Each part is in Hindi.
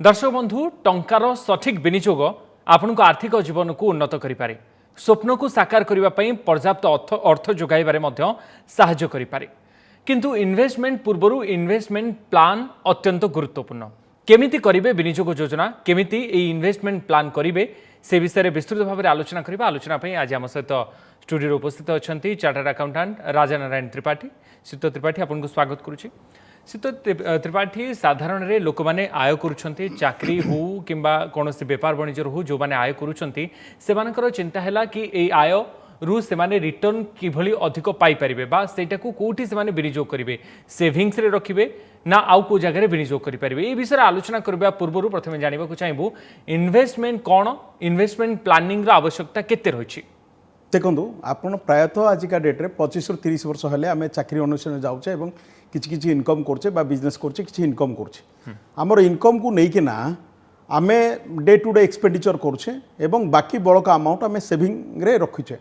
दर्शक बंधु टंकार सठिक विनियोग आपण आर्थिक जीवन को उन्नत करें स्वप्न को साकार करने पर्याप्त अर्थ जोगाइबारे साहाय्य करें किंतु इन्वेस्टमेंट पूर्व इन्वेस्टमेंट प्लान अत्यंत गुरुत्वपूर्ण केमिति करिवे विनियोग योजना केमिति इन्वेस्टमेंट प्लान करिवे से विषय में विस्तृत भाव में आलोचना करबा आलोचना आज आम सहित स्टूडियो उपस्थित अच्छा चार्टर्ड अकाउंटेंट राजानारायण त्रिपाठी शीत त्रिपाठी आपको स्वागत करुच्ची शीत त्रिपाठी साधारण रे लोक मैंने आय करुछंती चाकरी हो किंबा कौन बेपार वाणिज्य हो जो मैंने आय करुछंती सेमानकर चिंता है कि ये आय रु से माने रिटर्न किभली अधिक पाई परिबे बा सेटा को कोठी से माने विनियोग करिवे सेविंग्स रे रखिबे ना आउ को जगह रे विनियोग करि परिबे ए विषय आलोचना करबा पूर्व प्रथम जानिबा को चाहबो इन्वेस्टमेंट कोन इन्वेस्टमेंट प्लानिंग रा आवश्यकता केते रहिछि देखो आपन प्रायतः आजिका डेट रे 25 ରୁ 30 वर्ष हेले आमे चाकरी अनुसार जाउछे एवं किछि किछि इनकम करछे बा बिजनेस करछे किछि इनकम करछे हमर इनकम को नै कि ना आमे डे टू डे एक्सपेंडिचर करछे एवं बाकी बळका अमाउंट आमे सेविंग रे रखिछे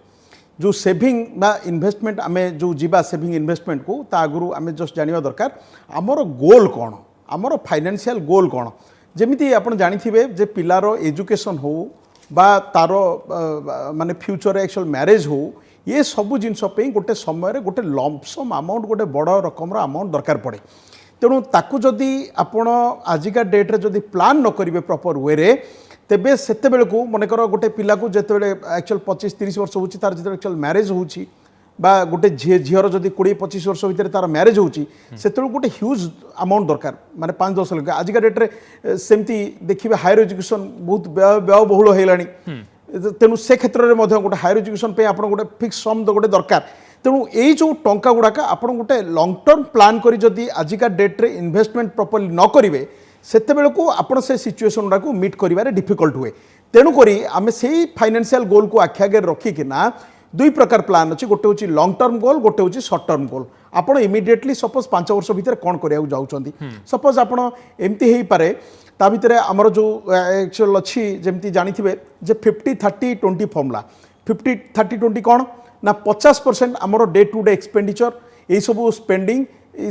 जो सेविंग बा इन्वेस्टमेंट आमे जो जीवा सेविंग इन्वेस्टमेंट को ता आगुरु आमे जस्ट जानिबा दरकार हमर गोल कोन हमर फाइनेंशियल गोल कोन जेमिति आपण जानिथिबे जे पिलारो एजुकेशन हो बा तारो माने फ्यूचर एक्चुअल मैरिज हो ये सबू जिनस गोटे समय गोटे लम्पसम अमाउंट गोटे बड़ रकम अमाउंट दरकार पड़े तेणु ताकू जदि आपण आजिका डेट रे जदि प्लान न करिवे प्रॉपर वे रे तेबे सेते बेले को मनकर गोटे पिला को जेते बेले एक्चुअल 25-30 वर्ष होची तार जेते एक्चुअल मैरिज होची बा गोटे झीर जदि 20-25 वर्ष भितर तार मैरिज होची सेते गोटे ह्यूज अमाउंट दरकार माने 5-10 लाख आजिका डेट रे सेमती देखिबे हायर एजुकेशन बहुत व्ययबहुल हेलानी तेणु से क्षेत्र में गोटे हायर एजुकेशन पे आप गोटे फिक्स सम गोटे दरकार तेणु यही जो टंका गुड़ाक आप गोटे लंग टर्म प्लान करी जदि आजिका डेट रे इन्वेस्टमेंट प्रॉपर्ली न करेंगे सेते बेले को आपण से सिचुएशन गुड़ाक मीट करिवारे डिफिकल्ट हुए तेणुक आम से फाइनेंशियल गोल को आखि आगे रखिकिना दुई प्रकार प्लान अच्छी गोटे हूँ लंग टर्म गोल गोटे हूँ सर्ट टर्म गोल आपड़ इमिडिएटली सपोज 5 वर्ष भितर कौन करा जाऊँच सपोज आप एमती हो पारे ता भितर आमर जो एक्चुअल अच्छी जमी जानी जे 50-30-20 फर्मुला 50-30-20 कौन ना 50% आमर डे टू डे एक्सपेंडिचर यही सब स्पेंडिंग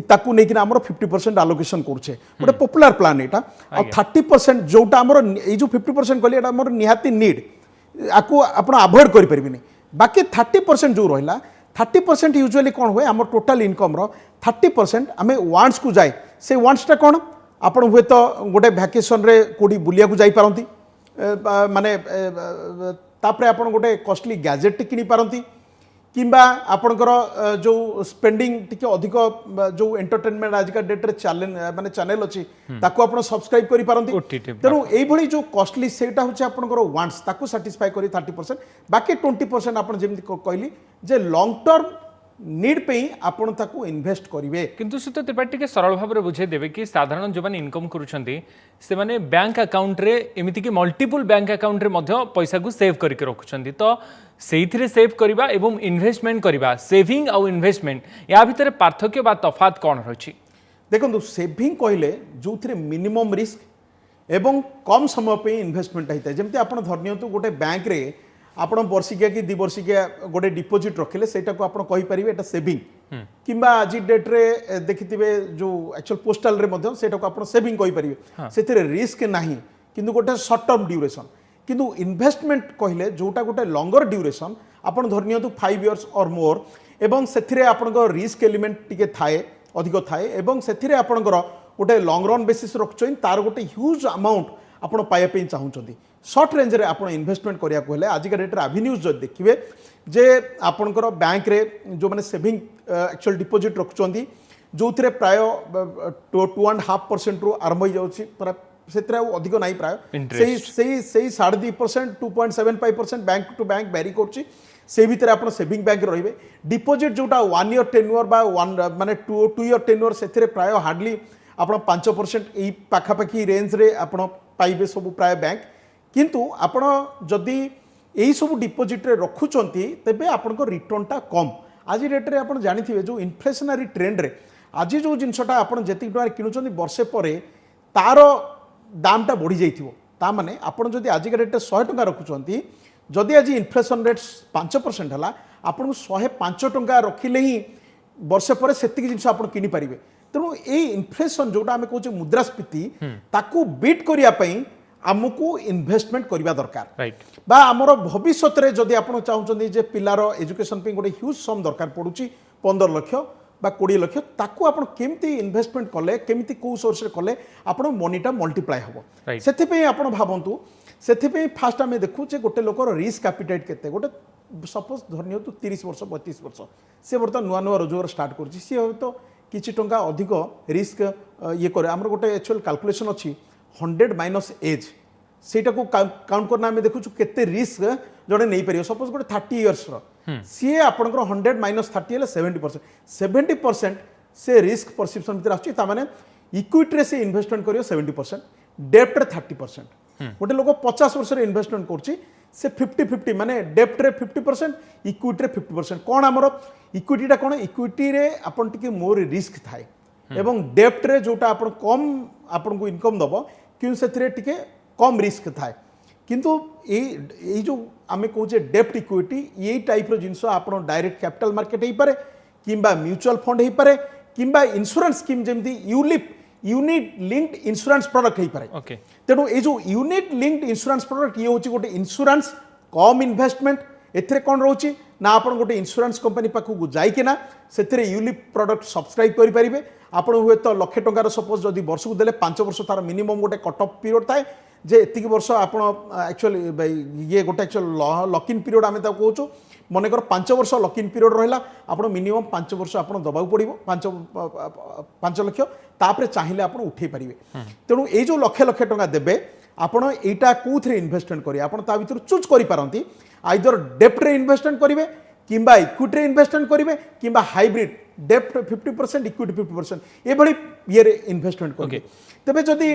ताकू लेकिन आमर 50% आलोकेशन करुचे गोटे पॉपुलर प्लान यहाँ 30% जोटा आमर जो 50% कहली आमर निहाती नीड आपको आप अवॉइड करें बाकी 30% जो रहा 30% यूजुअली कौन हुए आम टोटाल इनकम 30% आम वांट्स को जाए से वांट्सटा कौन आप हुए तो गोटे भैकेसन रे कोडी बुलिया को जाई पारंती माने तापरे आप गोटे कॉस्टली गैजेट किनी पारंती किंबा आपणकर जो स्पेंडिंग टिके अधिक जो एंटरटेनमेंट आजिका डेट रे माने चैनल अच्छी ताको आपण सब्सक्राइब करि पारंती तेणु एई भली जो कॉस्टली सेटा होचे आपणकर वांट्स ताको सैटिस्फाई करी 30% बाकी 20% आपण जेमति कहली जे लॉन्ग टर्म नीड पे आपण ताकू इन्वेस्ट करिवे किंतु शीत त्रिपाठी के सरल भाव में बुझे देवे कि साधारण जो माने इनकम करूछंती से माने बैंक अकाउंट रे एमिति कि मल्टीपल बैंक अकाउंट रे मध्य पैसा को सेव करके रखुछंती तो सेइथिरे सेव करबा एवं इन्वेस्टमेंट करबा सेविंग और इन्वेस्टमेंट या भितर पार्थक्य बा तफात कोन रहछि देखंतु सेविंग कहले जो थिरे मिनिमम रिस्क एवं कम समय पे इन्वेस्टमेंट होता है जमती आपण धरनियंतु गोटे बैंक रे आपण वर्षिकिया कि 2 वर्षिकिया गोटे डिपोजिट रखिले सेटा को आपण कहि परिबे एटा सेविंग किंबा आज डेट रे देखिथिबे जो एक्चुअल पोस्टल रे मध्य सेटा को आपण सेविंग कहि परिबे सेथिरे रिस्क नाही किंतु गोटे शॉर्ट टर्म ड्यूरेशन किंतु इन्वेस्टमेंट कहले जोटा गोटे लॉन्गर ड्यूरेशन आपण धरनियंतु 5 इयर्स और मोर एवं सेथिरे आपणको रिस्क एलिमेंट टिके थाए अधिक थाए एवं सेथिरे आपणकर गोटे लॉन्ग रन बेसिस रखछन तार गोटे ह्यूज अमाउंट आपण पाया पे चाहूचंती शॉर्ट रेंज रे आपण इन्वेस्टमेंट करिया को हेले आजिका डेट रे एवेन्यूज जो देखिबे जे आपणकर बैंक रे जो माने सेविंग एक्चुअल डिपोजिट रखछंती जोथिरे प्राय 2.5% रु आरंभ हो जाउची पर सेतरा अधिक नाही प्राय सेही 2.5% 2.75% बैंक टू बैंक वेरी करची से भितर आपण सेविंग बैंक रहिबे डिपोजिट जोटा 1 ईयर टेन्योर बा 1 माने 2 ईयर टेन्योर सेथिरे प्राय हार्डली आपण 5% एई पाखापाखी रेंज रे आपण पाइबे सब प्राय बैंक किंतु आपण जदि यही सब डिपोजिट रे रखुचंती तेबे आपनको रिटर्नटा कम आज डेट रे आपण जानिथिबे जो इन्फ्लेशनरी ट्रेंड रे आज जो जिनसटा आपण जेति टका किनुचंती वर्षे परे तार दामटा बढ़ी जाइथिबो ता माने आपण जदि आज डेट रे 100 टका रखुचंती जदि आज इन्फ्लेशन रेट 5% हला आपण 105 टका रखिले ही वर्षे परे सेतिक जिनस आपण किनि परिबे तेणु ये इन्फ्लेशन जोटा आम कहे मुद्रास्फीति ताकू बीट करने आमको इन्वेस्टमेंट करवा दरकार राइट बा आमर भविष्य में जदि आप चाहते जे पिलार एजुकेशन गोटे ह्यूज सम दरकार पड़ुची 15 लाख बा 20 लाख ताकू आप केमती इन्वेस्टमेंट कले केमती कौ सोर्स कले आप मनीटा मल्टीप्लाय हम Right. से आप भावतु से फास्ट आम देखुचे गोटे लोकर रिस्क एपिटाइट केते गोटे सपोज धरनी 30 वर्ष 35 वर्ष सी बर्तमान नुआ नुआ रोजगार स्टार्ट कर सी तो किसी टंका अधिक रिस्क ये करे आमर गोटे एक्चुअल कैलकुलेशन अच्छी 100 माइनस एज सेटा को काउंट करना आम देखु केते रिस्क जड़े नहीं पार सपोज गोटे 30 इयर्स सी आपंकर 100 माइनस 30 है 70% से रिस्क परसेप्शन भर आसने इक्विटी से इन्वेस्टमेंट कर 70% डेप्ट 30% गोटे लोक 50 वर्ष इन्वेस्टमेंट कर 50-50 माने डेप्ट रे 50% इक्विटी रे 50% कौन आमर इक्विटीटा कौन इक्विटी रे आपन टिके मोर रिस्क थाए एवं डेप्ट रे जोटा आपन कम आपन को इनकम दबो कि से टिके कम रिस्क थाए किंतु ये जो आम कहे डेप्ट इक्विटी ये टाइप जिनस आप डायरेक्ट कैपिटल मार्केट हो पारे किंबा म्यूचुअल फंड हो पारे किंबा इंश्योरेंस स्कीम जमी ULIP unit linked insurance product हो पारे ओके तेणु ये जो यूनिट लिंक्ड इंश्योरेंस प्रोडक्ट ये हूँ गोटे इंश्योरेंस कम इन्वेस्टमेंट एथे कौन रोचे ना आप गोटे इंश्योरेंस कंपनी पाखक जाइकिना से यूलिप प्रोडक्ट सब्सक्राइब करेंगे आप हुए तो लक्षे टंकार सपोज जब वर्ष को देले 5 वर्ष तार मिनिमम गोटे कट ऑफ पीरियड थाए जे एतिक वर्ष आप एक्चुअली ये गोटे एक्चुअल लक इन पीरियड आम कहूँ मनकर 5 वर्ष लक इन पीरियड रहा आप मिनिमम 5 वर्ष आप दबाक पड़ो 5 लक्ष तापर चाहिए आप उठे पारे तेणु ये जो लक्ष लक्ष टंका देवे आपण एटा कौन इन्वेस्टमेंट करेंगे आप चूज करें आइदर डेप्ट रे इन्वेस्टमेंट करेंगे किंबा इक्विटी रे इन्वेस्टमेंट करेंगे किंबा हाइब्रिड डेप्ट 50% इक्विटी 50% ये ये इन्वेस्टमेंट करेंगे तेज जदि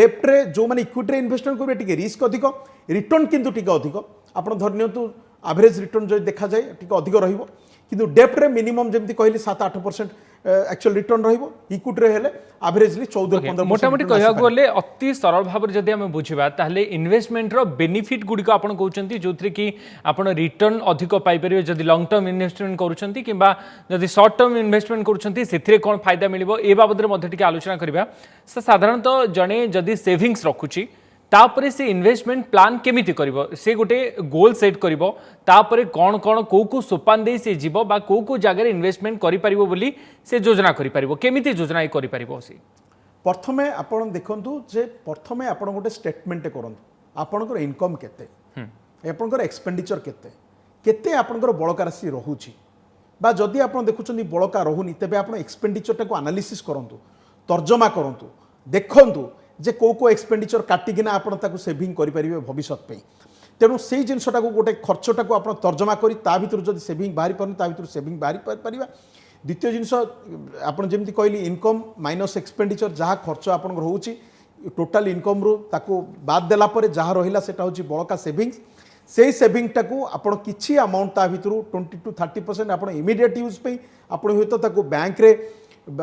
डेप्ट रे जो मैंने इक्विटी रे इन्वेस्टमेंट करेंगे टिके रिस्क अधिक रिटर्न किंतु टिके अधिक आप धरनियंतु एवरेज रिटर्न जो देखा जाए टिके अधिक रहिबो किंतु डेप्ट रे मिनिमम जमी कहली 7-8% एक्चुअल रिटर्न रहिबो इक्विटी रे हेले एवरेजली 14-15% मोटामोटी कहवा गले अति सरल भाव जदि आम बुझा ताहले इन्वेस्टमेंट रो बेनिफिट गुड़िक आप कहते जो कि आप रिटर्न अधिक पाइपर जदि लंग टर्म इन्वेस्टमेंट करुँच कि जदि सर्ट टर्म इन्वेस्टमेंट करुँच कौन फायदा मिलिबो ए बाबद में आलोचना करबा साधारणतः जड़े जदि सेविंग्स रखुची तापरे से इन्वेस्टमेंट प्लान केमिति करिवो से गोटे गोल सेट करिवो तापरे कौन कौन को सोपान दे से जीवो बा को जगह इन्वेस्टमेंट करि परिवो बोली से योजना करि परिवो केमिति योजना करि परिवो से प्रथमे आपण देखंतु जे प्रथमे आपण गोटे स्टेटमेंट करंतु आपणकर इनकम केते आपणकर एक्सपेंडिचर केते केते आपणकर बळका राशि रहुची बा जदि आपण देखुचंदी बळका रहुनी तबे आपण एक्सपेंडिचर टाको एनालिसिस करंतु तर्जमा करंतु देखंतु जे को एक्सपेंडिचर काटिकिना आपण ताको सेविंग करि परिबे भविष्य पे तेणु से जिनसटा को गोटे खर्चटा को आप तर्जमा करी ता भितर जदि सेविंग बाहरी पारनी ता भितर सेविंग बाहरी पारिबा द्वितीय जिनस आपण जेमति कहली इनकम माइनस एक्सपेंडिचर जहाँ खर्च आपण होउची टोटाल इनकम रू ताको बाद देला परे जहाँ रहिला सेटा होची बळका सेविंग्स से सेविंगटा को आपण किछि अमाउंट ता भितर 20-30% आपण इमीडिएट यूज पे आपण होय तो ताको बैंक रे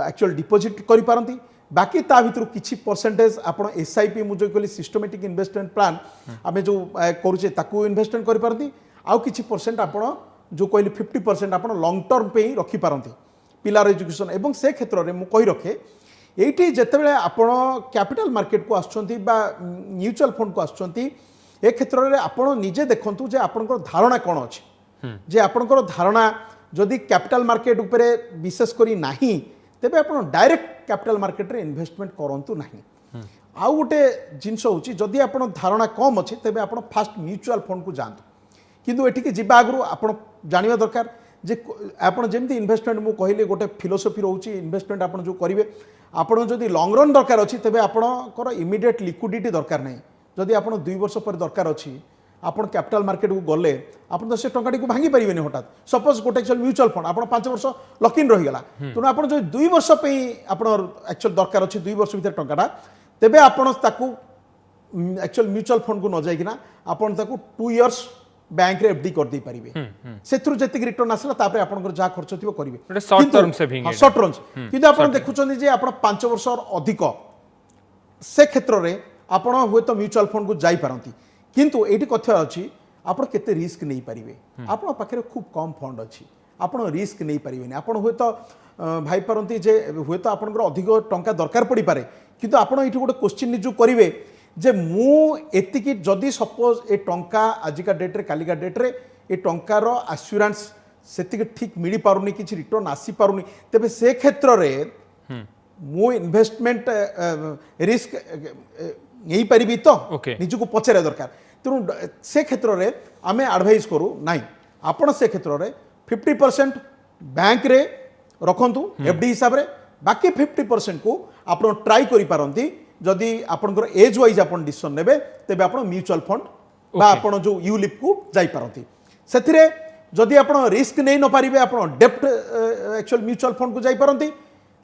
एक्चुअल डिपॉजिट करि पारंती बाकी ता भितर किछि परसेंटेज आपण एसआईपी मुझे कहली सिस्टमेटिक इन्वेस्टमेंट प्लान आमे जो करूचे ताको इन्वेस्टमेंट करि पारंती आउ किछि परसेंट आपण जो कहली 50% आपण लॉन्ग टर्म पे ही रखि पारंती पिलार एजुकेशन एवं से क्षेत्र में मु कहि रखे एठी जेतेबेले आपण कैपिटल मार्केट को आछंती बा म्यूचुअल फंड को आछंती ए क्षेत्र में आपण निजे देखंतु जे आपनकर धारणा कोन अछि जे आपनकर धारणा जदि कैपिटल मार्केट उपरे विशेष करी नाही तेबे आपण डायरेक्ट कैपिटल मार्केट रे इन्वेस्टमेंट करंतु नाही आउ गोटे जिनस होची जदि आपण धारणा कम अछि तेबे आपण फास्ट म्यूचुअल फंड को जानतु किंतु एठी के जिबा आगु आपण जानिबा दरकार जे आपण जेमति इन्वेस्टमेंट मु कहले गोटे फिलोसफी रहउची इन्वेस्टमेंट आपण जो करिवे आपण जदि लॉन्ग रन दरकार अछि तेबे आपणकर इमीडिएट लिक्विडिटी दरकार नाही जदि आपण 2 वर्ष पर दरकार अछि आपण कैपिटल मार्केट को गले आपण तो से टंकाटी को भांगी परिबेनी हठात सपोज गोटे एक्चुअल म्यूचुअल फंड आपण 5 वर्ष लॉक इन रही गला तो आपण जो 2 वर्ष पे आपण एक्चुअल दरकार अछि 2 वर्ष भीतर टंकाटा तेबे आपण ताकू एक्चुअल म्यूचुअल फंड को न जाय किना आपण ताकू 2 इयर्स बैंक रे एफडी कर दे परिबे सेथुर जतिक रिटर्न आसला तापर आपनकर जा खर्च थिबो करिवे short term saving short term किंतु आपण देखुचंदी जे आपण 5 वर्ष और अधिक से क्षेत्र रे आपण हुए तो म्यूचुअल फंड को जाई पारंती किंतु एटी कथा अछि आपण केते रिस्क नहीं पारिबे आपण पाखरे खूब कम फंड अछि ଆପଣ ରିସ୍କ ନେଇ ପାରିବେନି। ଆପଣ ହୁଏତ ଭାଇ ପାରନ୍ତି ଯେ ହୁଏତ ଆପଣଙ୍କର ଅଧିକ ଟଙ୍କା ଦରକାର पड़े किंतु आपण ये गोटे क्वेश्चन निजु करेंगे जे मु एतिकी जदि सपोज ए टंका आजिका डेट्रे कालिका डेट्रे ए टंकार आश्योरेंस सेतिक ठीक मिल पारुनी किछि रिटर्न आसी पारुनी तेबे से क्षेत्र रे मु इन्वेस्टमेंट रिस्क नहीं पारिबी तो निजको पचारे दरकार तेणु से क्षेत्र रे आमे एडवाइस करू नाही आपण से क्षेत्र रे 50% बैंक रे रखंतु एफडी हिसाब रे बाकी 50% को आपण ट्राई करि पारंती जदि आपनकर एज वाइज आपण डिसीजन नेबे तेबे आपण म्यूचुअल फंड बा आपण जो यूलिप को जाई पारंती सेथिरे जदि आपण रिस्क नै न पारिबे आपण डेप्ट एक्चुअल म्यूचुअल फंड को जाई पारंती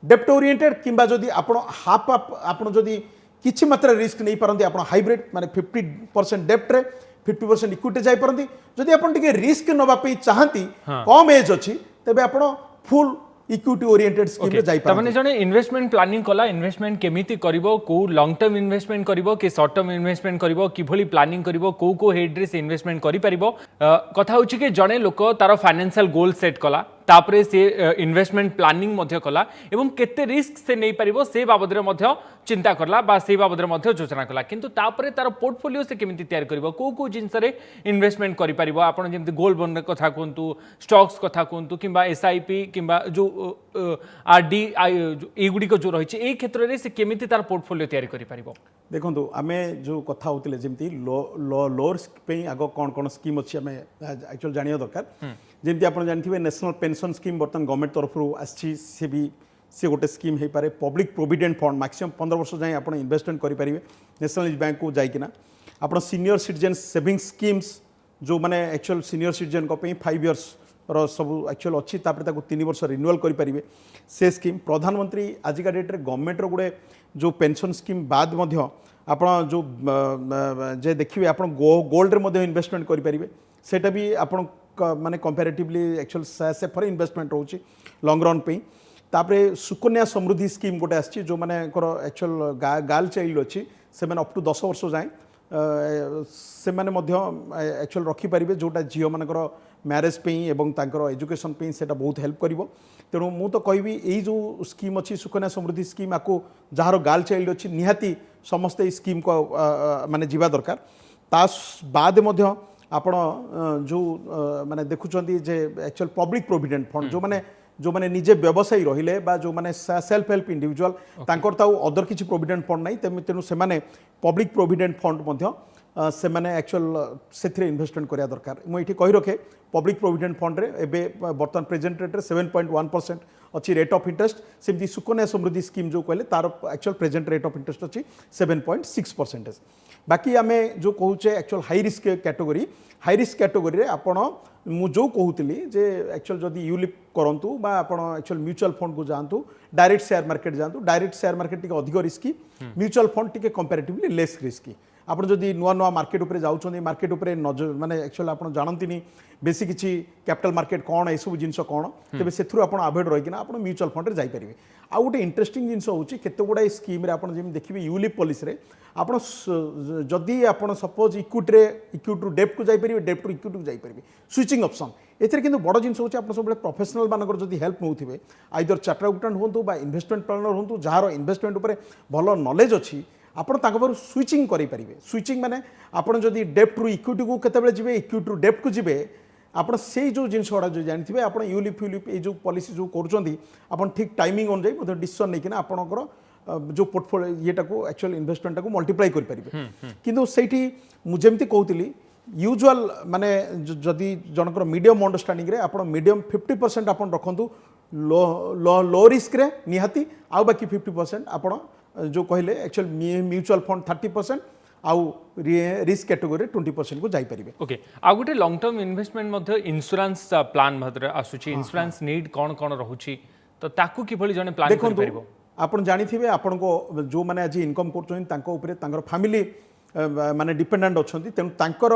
डेप्ट ओरिएंटेड किंबा जदि आपण हाफ आपण जदि किछि मात्रा रिस्क नै पारंती आपण हाइब्रिड माने 50% डेप्ट रे 50% इक्विटी जाई पारंती जदि आपण टिके रिस्क नबा पे चाहंती कम एज अछि तेबे आपण फुल इक्विटी ओरिएंटेड स्कीम रे जाई तमने जने इन्वेस्टमेंट प्लानिंग कला इन्वेस्टमेंट केमिति करिवो को लॉन्ग टर्म इन्वेस्टमेंट करिवो कि शॉर्ट टर्म इन्वेस्टमेंट करिवो किभली प्लानिंग करिवो को हेड रे से इन्वेस्टमेंट करि परिवो कथा होछि कि जने लोक तार फाइनेंशियल गोल सेट कला तापरे से इन्वेस्टमेंट प्लानिंग मध्य कला एवं केते रिस्क से नै परिवो से बाबद रे मध्य चिंता करला बा से बाबद रे मध्य योजना कला किंतु तापरे तार पोर्टफोलियो से केमिति तैयार करिवो को जिंस रे इन्वेस्टमेंट करि परिवो आपण जेमति गोल्ड बॉन्ड कथा कोंतु स्टॉक्स कथा कोंतु किंबा एसआईपी किंबा जो आरडी एगुडी को जो रही ए क्षेत्र में से केमिति तार पोर्टफोलियो तैयारी करि परिवो देखंतु आमे जो कथा होतिले जेमति लो रिस्क पे आगो कोन कोन स्कीम अछि आमे एक्चुअल जानियो दरकार जेमति आपण जानथिबे नेशनल पेंशन स्कीम बर्तन गवर्नमेंट तरफ आछि से गोटे स्कीम हे पारे पब्लिक प्रोविडेंट फंड मैक्सिमम 15 वर्ष जाए आपण इन्वेस्टमेंट करि परिबे नेशनल बैंक को जाइकिना आपण सीनियर सिटीजन सेविंग स्कीम्स जो माने एक्चुअल सीनियर सिटीजन को पे 5 इयर्स रो सब एक्चुअल अच्छी तापर ताको 3 वर्ष रिन्यूअल करि परिबे से स्कीम प्रधानमंत्री आजिका डेट रे गवर्नमेंट रो गुडे जो पेंशन स्कीम बाद मध्य आपण जो जे देखिबे आपण गोल्ड रे मध्य इन्वेस्टमेंट करि परिबे सेटा भी आपण माने कंपैरेटिवली एक्चुअल सेफर इन्वेस्टमेंट रोची लॉन्ग रन पे तापरे सुकन्या समृद्धि स्कीम गोटे आछि जो माने एक्चुअल गर्ल चाइल्ड अच्छी से माने अप टू 10 वर्ष जाए से माने मध्य एक्चुअल रखि परिबे जोटा जियो मानकर मैरेज पे एवं तांकर एजुकेशन पे सेटा बहुत हेल्प करिवो तेणु मु तो कहबी एई जो स्कीम अच्छी सुकन्या समृद्धि स्कीम आको जहार गर्ल चाइल्ड अच्छी निहाती समस्त स्कीम को माने जीवा दरकार ता बाद मध्य आपण जो माने देखुचंती जे एक्चुअल पब्लिक प्रोविडेंट फंड जो माने निजे व्यवसायी रहिले बा जो माने सेल्फ हेल्प इंडिविजुअल तांकर ताऊ अदर किछि प्रोविडेंट फंड नाही तेणु से माने पब्लिक प्रोविडेंट फंड मध्य से माने एक्चुअल सेथिरे इन्वेस्टमेंट करिया दरकार मु एठी कहि रखे पब्लिक प्रोविडेंट फंड रे एबे बर्तन प्रेजेंट रेट रे 7.1% अच्छी रेट ऑफ इंटरेस्ट सेमती सुकन्या समृद्धि स्कीम जो कहले तार actual present rate of interest अच्छी 7.6%। बाकी आमे जो कहूचे एक्चुअल हाई रिस्क कैटेगरी रे आपण मु जो कहूली जे एक्चुअल जदि यूलिप करंतु बा आपण एक्चुअल म्यूचुअल फंड को जानतु डायरेक्ट शेयर मार्केट जानतु डायरेक्ट शेयर मार्केट टिके अधिक रिस्की म्यूचुअल फंड टिके कंपैरेटिवली लेस रिस्की आपण जदि नुआ मार्केट उपरे जाउछोनी मार्केट उपरे माने एक्चुअल आपण जानंतिनी बेसी किछि कैपिटल मार्केट कोन ए सब जिंस कोन तबे सेथुर आपण अवॉइड रहिकिना आपण म्यूचुअल फंड रे जाई परिबे आ गोटे इंटरेस्टिंग जिंस होउची केते गुडा स्कीम रे आपण जेम देखिबे यूलिप पॉलिसी रे आपण जदि आपण सपोज इक्विटी टू डेप्ट को जाई परिबे डेप्ट टू इक्विटी को जाई परिबे स्विचिंग ऑप्शन एथरे किंतु बड़ जिंस होउची आपण सब प्रोफेशनल मानकर जदि हेल्प नउथिबे आइदर चार्टर्ड अकाउंटेंट होंतु बा इन्वेस्टमेंट प्लानर होंतु जहार इन्वेस्टमेंट उपरे भलो नॉलेज अछि आपण ताको पर स्विचिंग करि परिबे स्विचिंग माने आपण जदि डेप्ट टू इक्विटी को केतेबेले जिबे इक्विटी टू डेप्ट को जिबे आपण से जो जिनस गुड़ा जो जानथिबे आपण यूलिप ये जो पॉलिसी जो करूछंती आपण ठीक टाइमिंग अनुसार मतलब डिसीजन नै किना आपणकर जो पोर्टफोलियो येटा को एक्चुअल इन्वेस्टमेंट को मल्टीप्लाई करि परिबे किंतु सेठी मु जेमति कहउतिली यूजुअल माने जदि जनकर मीडियम अंडरस्टैंडिंग रे आपण मीडियम 50% आपण रखंतु लो रिस्क रे निहाती आ बाकी 50% आपण जो कहले एक्चुअल म्यूचुअल फंड 30% आउ रिस्क कैटेगरी 20% को जाई परिबे ओके आ गुटे लॉन्ग टर्म इन्वेस्टमेंट मध्ये इंश्योरेंस प्लान मध्ये आसुची इंश्योरेंस नीड कोन कोन रहुची तो ताकू किभली जने प्लान करि परिबो आपण जानिथिबे आपण को जो माने आज इनकम करछन तांको ऊपर तांकर फैमिली माने डिपेंडेंट अछंती तेनु तांकर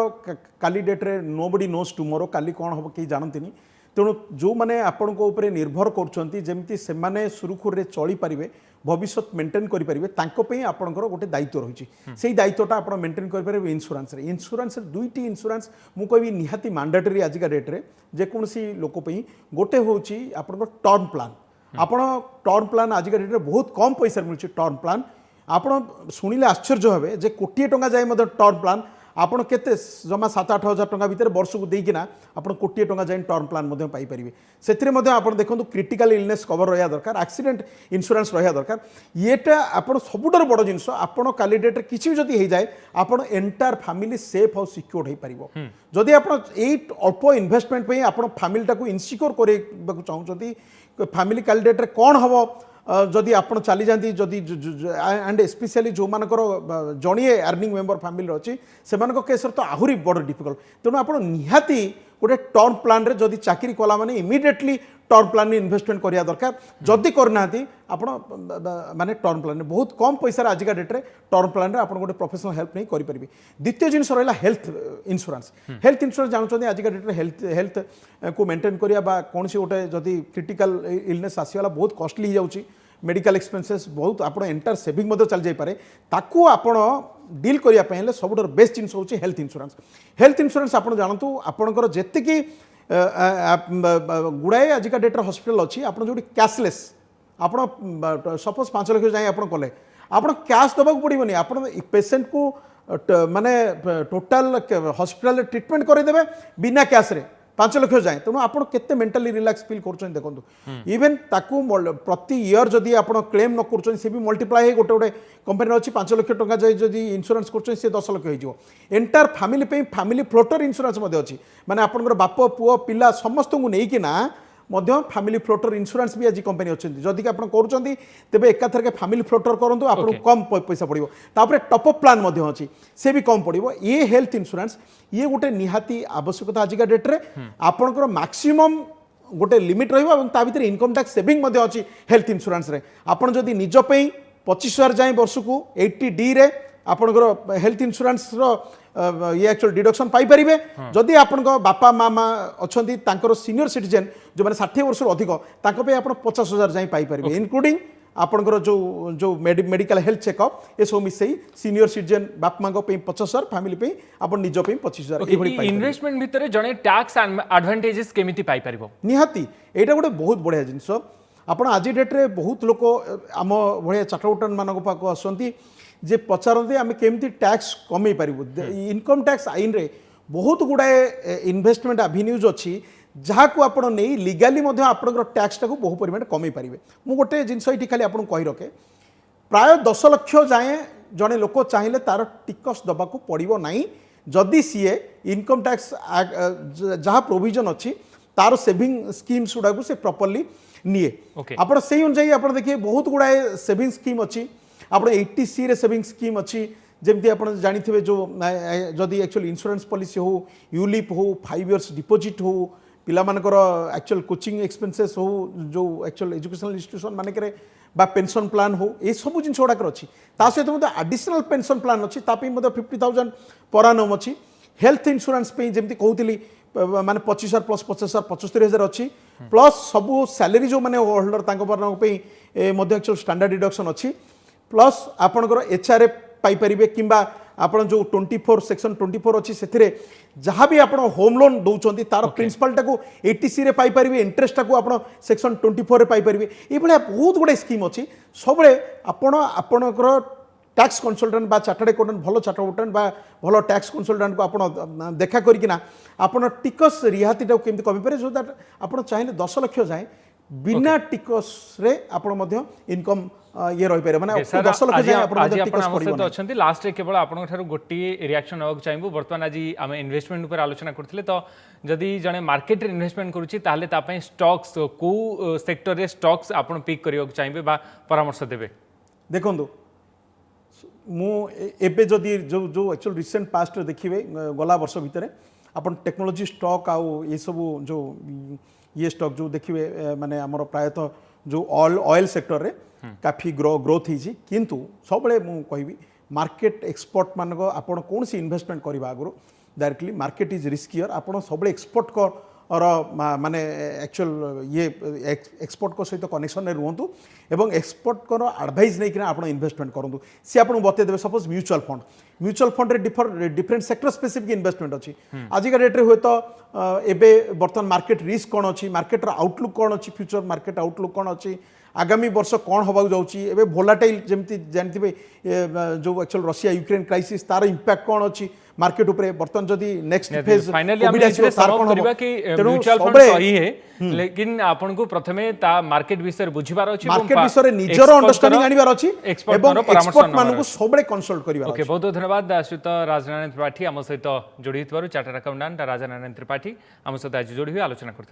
काली डेट रे नोबडी नोस टुमोरो काली कोन हो कि जानंतिनी तेणु जो मैंने आपण ऊपर निर्भर करमती से सुरुखुरे चली पारे भविष्य मेंटेन करेंगे आपंकर गोटे दायित्व रही से दायित्वटा आप मेंटेन करेंगे इन्शुरांस इन्शुरांस दुईटी इन्शुरांस मु कहि निहाती मैंडेटरी आजिका डेट्रे जेकोसी लोकपाई गोटे हूँ आपंकर टर्म प्लान आपण टर्म प्लान आजिका डेट्रे बहुत कम पैसा मिलूँ टर्म प्लान आपण शुणिले आश्चर्य हे जे कोटी टंका जाए टर्म प्लान आपण केते जमा 7-8 हजार टंका भितर वर्ष को देकिना आपण कोटी टंका जाए टर्म प्लान पाइपर से आप देखो क्रिटिकल इलनेस कवर रहा दरकार एक्सीडेंट इंश्योरेंस रहा दरकार येटा आप सबुठार बड़ जिनस आपण काली डेट किसी भी जदि हो जाए आप एंटायर फैमिली सेफ और सिक्योर हो पार जदि आप अल्प इन्वेस्टमेंट आप फैमिली को इनसिक्योर करने चाहते फैमिली काली डेट कौन हम जदि आप चली जाती जदि एंड स्पेशली जो मानकर जड़िए अर्निंग मेंबर फैमिली अच्छी से केस तो आहरी बड़ डिफिकल्ट तेणु आप निहाती गोटे टर्म प्लान रे जदि चाकरी कला माने इमिडिएटली टर्म प्लान में इन्वेस्टमेंट करिया दरकार जदि करना आपण माने टर्म प्लान बहुत कम पैसा आजिका डेट्रे टर्म प्लान रे आपण गोटे प्रोफेशनल हेल्प नहीं करि परिबे द्वितीय जिनस रहा हेल्थ इंश्योरेंस जानते आजिका डेट्रे हेल्थ को मेंटेन करिया बा कौन सी गोटे जदि क्रिटिकल इलनेस आसीगला बहुत कॉस्टली हो जाउची मेडिकल एक्सपेंसेस बहुत आप एंटायर सेविंग चल जापे ताकू आपण डील करने सब बेस्ट जिन हूँ हेल्थ इंश्योरेंस आप जानतु आपंकर जी गुड़ाए आजिका डेट्रे हॉस्पिटल अच्छी आप जो कैशलेस आप सपोज 5 लाख जाए आप कले आप कैश दबा पड़ोनी आप पेसेंट को माने टोटाल हॉस्पिटल ट्रीटमेंट करदेवे बिना कैश रे 5 लाख जाए तेणु आप केते मेंटली रिलैक्स फील कर देखो इवेन ताकू प्रति ईयर जदि आप क्लेम न कर सी भी मल्टीप्लाई गोटे गोटे कंपनी अच्छी 5 लाख टंका जाए जदि इंश्योरेंस कर 10 लाख हो एंटायर फैमिली फ्लोटर इंश्योरेंस अच्छी माने आपनकर बाप पुओ पिला समस्त को लेकिना फैमिली फ्लोटर इंश्योरेंस भी आज कंपनी अच्छी जदि आप तेज एकाथर फैमिली फ्लोटर करूँ आपको कम पैसा पड़ो तापर टॉपअप प्लान अच्छी से भी कम पड़ो ये हेल्थ इंश्योरेंस ये गोटे निहाती आवश्यकता आजिका डेट्रे आपंकर मैक्सिमम गोटे लिमिट रहा भर इनकम टैक्स सेविंग अच्छी हेल्थ इंश्योरेंस आपड़ जदि निजपाई 25,000 जाए वर्ष को 80D रे आपंकर हेल्थ इंश्योरेंस ये एक्चुअल डिडक्शन पाइपर जदि आप बापा मामा अच्छा सीनियर सिटीजेन जो मैंने 60 वर्ष अधिक आप 50,000 जाए पाइपर इनक्लूडिंग आपंकर जो जो मेडिकल हेल्थ चेकअप ये सब मिसई सीनियर सिटीजेन बाप माँ 50,000 फैमिली आप निज 25,000 इन्वेस्टमेंट भितर जड़े टैक्स एडवांटेजेस केमिति पाई परिबो निहाती एटा गोटे बहुत बढ़िया जिनस आप आज डेट्रे बहुत लोक आम भाया चार्टर्ड अकाउंटेंट मान पाक आसती जे पचारते आम केमती टैक्स कमे पारू इनकम टैक्स आईन रे बहुत गुड़ाए इन्वेस्टमेंट एवेन्यूज अच्छी जहाँ को आप नहीं लीगाली आपंकर टैक्स टाक बहु परिमाण कमे पारे मु गोटे जिनस ये खाली आपको कही रखे प्राय 10 लाख जाए जड़े लोक चाहिए तार टिकस दबा पड़ो ना जदि सीए इनकम टैक्स जहाँ प्रोविजन अच्छी तार सेविंग स्कीम्स गुड़ा से प्रॉपर्ली निए आप से अनुसार आप देखिए बहुत गुड़ाए सेविंग स्कीम अच्छी आप 80C रे सेविंग स्कीम अच्छी जमती आप जानते जो जदि एक्चुअल इंश्योरेंस पॉलिसी हो यूलिप हो 5 years डिपोजिट हो पिला मानकर एक्चुअल कोचिंग एक्सपेंसेस हो जो एक्चुअल एजुकेशनल इंस्टीट्यूशन मानक बा पेंशन प्लान हो ये सब जिन गुड़ाक अच्छी सहित एडिशनल पेंशन प्लान अच्छी 50,000 पर annum अच्छी हेल्थ इंश्योरेंस जमी कहती माने 25,000 प्लस 50,000 75,000 अच्छी प्लस सबू सैलरी जो मैंने होल्डर एक्चुअल स्टैंडर्ड डिडक्शन अच्छी प्लस आपंकर HRA पाइपर कि आप जो 24 सेक्शन 24 अच्छी से जहाँ भी आप होम लोन दौरान तार प्रिंसिपल टाक 80C रे पाइपर इंटरेस्ट टाक आप सेक्शन 24 रे पाइपर ये बहुत गुड़े स्कीम अच्छी सब आपणकर टैक्स कंसल्टेंट बा चार्टर्ड अकाउंटेंट भलो चार्टर्ड अकाउंटेंट बा भलो टैक्स कंसल्टेंट को आप देखा करकिना आपण टिकस रिहाती टाक केमती कमी पारे सो दैट आप चाहिए 10 लाख जाए बिना टिकस रे आपण मध्य इनकम ये रही पारे माने 10 लाख जाए आपण मध्य टिकस पड़िबो अछंती लास्ट रे केवल आपण थारु गोटी रिएक्शन होक चाहिबो वर्तमान आज आम इन्वेस्टमेंट ऊपर आलोचना करथिले तो जदि जने मार्केट रे इन्वेस्टमेंट करूची ताले ता पई स्टॉक्स को सेक्टर रे स्टॉक्स आपण पिक करियो चाहिबे बा परामर्श देबे देखंतु मु एबे जदि जो जो एक्चुअल रिसेंट पास्ट देखिए गला वर्ष भितर अपन टेक्नोलोजी स्टॉक आउ ये सब जो ये स्टॉक जो देखिए माने आमर प्रायतः जो ऑयल सेक्टर रे काफी ग्रोथ होती किंतु सब मु कहबी मार्केट एक्सपर्ट मान आपण कौन सी इन्वेस्टमेंट करने आगु डायरेक्टली मार्केट इज रिस्कियर आप सब एक्सपर्ट माने एक्चुअल ये एक्सपर्ट को सहित कनेक्शन में रुहतु एवं एक्सपर्ट को एडवाइस नहीं कि आप इन्वेस्टमेंट करूँ सी आपको बते देवे सपोज म्यूचुअल फंड रे डिफरेंट सेक्टर स्पेसिफिक इन्वेस्टमेंट अच्छी आजिका डेट्रे हुए तो एवं बर्तमान मार्केट रिस्क कौन अच्छी मार्केटर आउटलुक कौन अच्छी फ्यूचर मार्केट आउटलुक कौन अच्छी आगामी वर्ष कौन हवा जाऊँगी एवं भोलाटाइल जमी जानते जो एक्चुअल रशिया यूक्रेन क्राइसिस तार इंपैक्ट कौन अच्छी मार्केट उपरे बर्तमान जदि नेक्स्ट फेज फाइनली हम इसरे समाप्त करबा कि म्यूचुअल फंड सही है लेकिन आपन को प्रथमे ता मार्केट विषय बुझिबार अछि मार्केट विषय निजर अंडरस्टैंडिंग आनिबार अछि एवं एक्सपर्ट मानको को सबले कंसल्ट करिबार ओके बहुत बहुत धन्यवाद आश्रित राजनारायण त्रिपाठी हम सहित जोड़ी हितबारु चार्टर्ड अकाउंटेंट राजनारायण त्रिपाठी हम सहित आज जोड़ी हुई आलोचना करथिले।